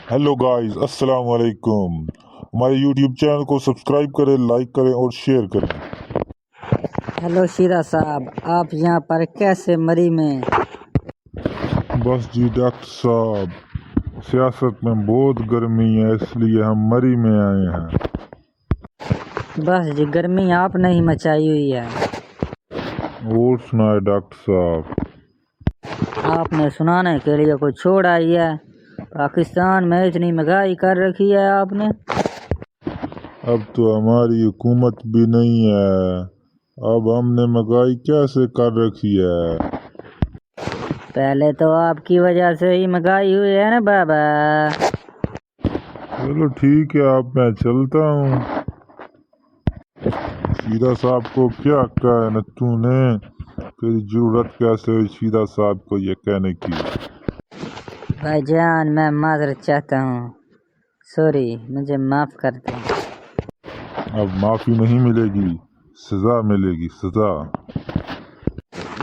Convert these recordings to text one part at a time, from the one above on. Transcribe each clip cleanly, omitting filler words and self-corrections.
Hello guys, अस्सलाम वालेकुम। हमारे यूट्यूब चैनल को सब्सक्राइब करें, लाइक करें और शेयर करें। हेलो शीरा साहब, आप यहाँ पर कैसे मरी में? बस जी डॉक्टर साहब, सियासत में बहुत गर्मी है, इसलिए हम मरी में आए हैं। बस जी, गर्मी आपने ही मचाई हुई है। और सुनाए डॉक्टर साहब। आपने सुनाने के लिए कोई छोड़ आई है? पाकिस्तान में इतनी महंगाई कर रखी है आपने। अब तो हमारी हुकूमत भी नहीं है, अब हमने महंगाई कैसे कर रखी है। पहले तो आपकी वजह से ही महंगाई हुई है ना बाबा। चलो ठीक है, अब मैं चलता हूँ। शीरा साहब को क्या कहा है नत्थू ने, तेरी जरूरत कैसे हुई शीरा साहब को ये कहने की। भाईजान, मैं माजरत चाहता हूँ, सॉरी, मुझे माफ़ कर दो। अब माफ़ी नहीं मिलेगी, सज़ा मिलेगी, सज़ा।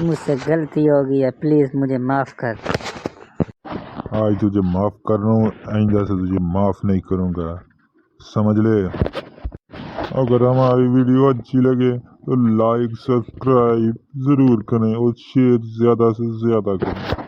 मुझसे गलती हो गई है, प्लीज़ मुझे माफ़ कर दो। आज तुझे माफ़ कर रहा हूँ, आइंदा से तुझे माफ़ नहीं करूँगा, समझ ले। अगर हमारी वीडियो अच्छी लगे तो लाइक सब्सक्राइब ज़रूर करें और शेयर ज़्यादा से ज़्यादा करें।